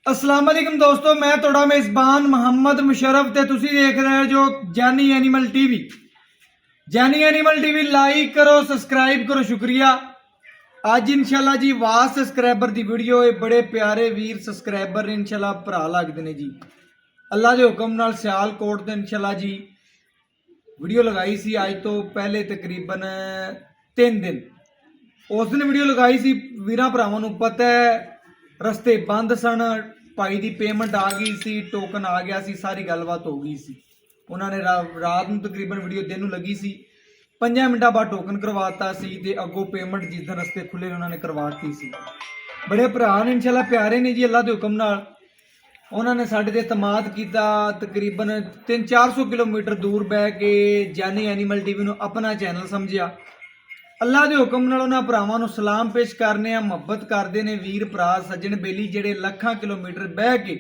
अस्सलाम वालेकुम दोस्तों, मैं थोड़ा मेज़बान मोहम्मद मुशर्रफ ते तुसी देख रहे हो जो जानी एनिमल टीवी। जानी एनिमल टीवी लाइक करो, सब्सक्राइब करो, शुक्रिया। आज इंशाल्लाह जी वास सब्सक्राइबर की वीडियो है। बड़े प्यारे वीर सब्सक्राइबर ने इंशाल्लाह भरा लगते हैं जी। अल्लाह के हुक्म नाल सियालकोट ते इंशाल्लाह जी वीडियो लगाई सी आज तो पहले तकरीबन 3 दिन। उस दिन वीडियो लगाई सी, वीरां भरावां नूं पता है रस्ते बंद सन, भाई की पेमेंट आ गई सी, टोकन आ गया सी, सारी गलबात हो गई सी। उन्होंने रात में तकरीबन वीडियो दिन नूं लगी सी, 5 मिनटां बाद टोकन करवाता सी ते अगों पेमेंट जिस दिन रस्ते खुले उन्होंने करवाती सी। बड़े भरा ने इंशाल्लाह प्यारे ने जी, अल्लाह के हुक्म नाल उन्होंने साढ़े ते तमाद किया। तकरीबन 300-400 किलोमीटर दूर बह के जानी एनिमल टीवी नूं अपना चैनल समझिया। अल्लाह के हुक्म नाल उन्हां भरावां नूं सलाम पेश करने, मुहब्बत करते हैं वीर भरा सज्जन बेली जिहड़े लखां किलोमीटर बह के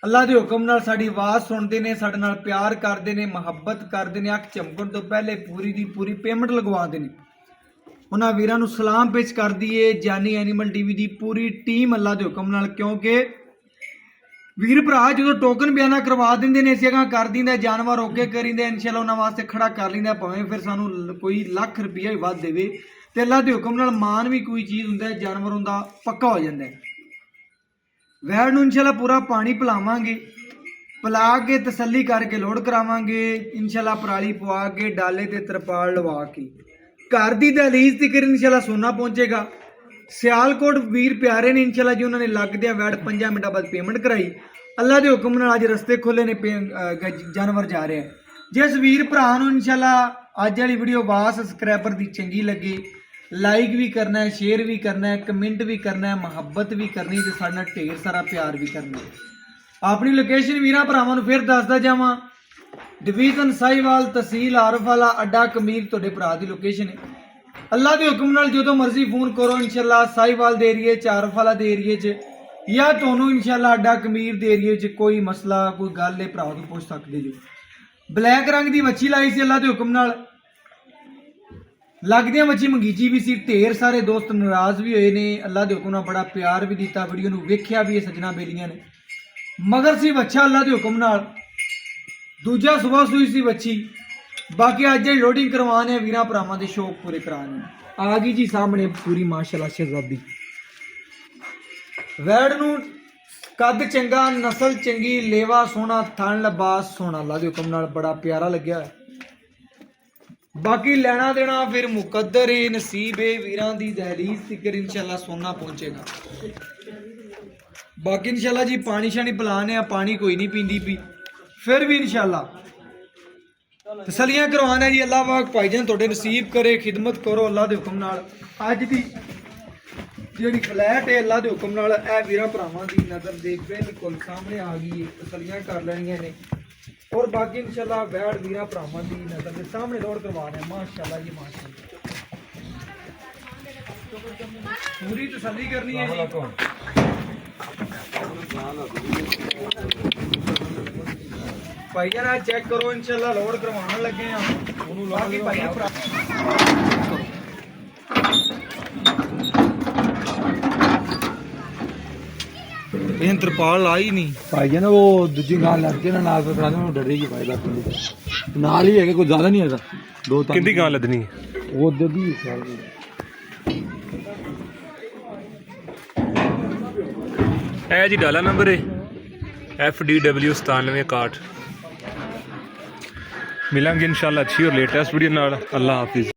अल्लाह के हुक्म नाल साडी आवाज़ सुनते हैं, साडे नाल प्यार करते हैं, मुहब्बत करते हैं। अख चमकण तो पहले पूरी दी पूरी पेमेंट लगवाते हैं। उन्हां वीरां नूं सलाम पेश कर दईए जानी एनिमल टीवी की पूरी टीम अल्लाह के हुक्म नाल, क्योंकि वीर भरा जो टोकन बयाना करवा देंगे ने इस जगह कर देंगे, जानवर ओके करींदे इंशाल्लाह उन्होंने वास्ते खड़ा कर लेंगे, भावें फिर सानू कोई लाख रुपया ही वध देवे ते अल्लाह के हुक्म नाल मान भी कोई चीज़ हुंदा है, जानवर उनका पक्का हो जाता है। वैड़ नूं इंशाल्लाह पूरा पानी पिलावांगे, पिला के तसल्ली करके लोड करावांगे इंशाल्लाह, पराली पवा के डाले ते तरपाल लवा के घर की दहलीज तक इंशाल्लाह सोना पहुंचेगा। सियालकोट वीर प्यारे ने इंशाल्लाह जी उन्होंने लगदे वैड़ 5 मिनटां बाद पेमेंट कराई। अल्लाह के हुक्म नाल अज रस्ते खोले ने, जानवर जा रहे हैं। जिस वीर भरा नूं इंशाल्लाह अज वाली वीडियो वास सब्सक्राइबर की चंगी लगी, लाइक भी करना है, शेयर भी करना है, कमेंट भी करना है, मुहब्बत भी करनी है, साडे नाल ढेर सारा प्यार भी करना है। अपनी लोकेशन वीरां भरावां नूं फिर दसदा जावां, डिवीजन साहिवाल, तहसील आरफवाला, अड्डा कमीर तुहाडे भरा दी लोकेशन है। अल्लाह के हुक्म नाल जो मर्जी फोन करो इंशाल्लाह, साहिवाल दे एरिए च, आरफवाला दे एरिए च, या तुहानूं इंशाल्लाह अड्डा कमीर दे एरिए च कोई मसला कोई गल है भरा तो पुछ सकते जो। ब्लैक रंग की मच्छी लाई सी अल्लाह के हुक्म नाल, लगदियां मच्छी मंगीची भी सी। ढेर सारे दोस्त नाराज भी होए ने, अल्लाह के हुक्म नाल बड़ा प्यार भी दिता, वीडियो नूं वेख्या भी है सजना बेलियां ने। मगर सी बच्चा अल्लाह के हुक्म नाल, दूजा सुबह सूई सी बच्ची। बाकी अज लोडिंग करवाने वीरां भरावां दे शौक पूरे कराने आ गई जी सामने पूरी माशाल्लाह शहजादी। वैड़ नूं कद चंगा, नस्ल चंगी, लेवा सोहना, थन लबास सोहना, अल्लाह के हुक्म नाल बड़ा प्यारा लग्या है। बाकी लेना देना फिर मुकद्दर है, नसीब है, वीरां दी दहलीज तिकर इंशाल्लाह सोना पहुंचेगा। बाकी इंशाल्लाह जी पानी शानी पिलाने, पानी कोई नहीं पींदी पी, फिर भी इंशाल्लाह तसलियां करवाना जी। अल्लाह पाक भाईजान थोड़े नसीब करे, खिदमत करो अल्लाह के हुक्म नाल। अज दी जी फ्लैट है अल्लाह के हुक्म नाल ए वीरां भरावां दी नज़र दे बिल्कुल सामने आ गई है, तसलियां कर लैनियां ने। और बाकी इंशाल्लाह वैड़ वीरां भरावां दी नज़र दे सामने लोड करवा रहे हैं माशाल्लाह जी माशाल्लाह। पूरी तसल्ली करनी है जी। भाईजान चेक करो इंशाल्लाह लोड करवाने लगे हैं। बाकी भाई इन तरपाल आई नहीं भाईजान, वो दूजी गाल लग ना नाल पे कराने में डरेगी भाई बात नाल ही है, कोई ज्यादा नहीं है। दो कितनी गाल लदनी है वो ददी है जी। डाला नंबर है FDW 9761। मिलेंगे इंशाल्लाह अच्छी और लेटेस्ट वीडियो नाल। अल्लाह हाफिज़।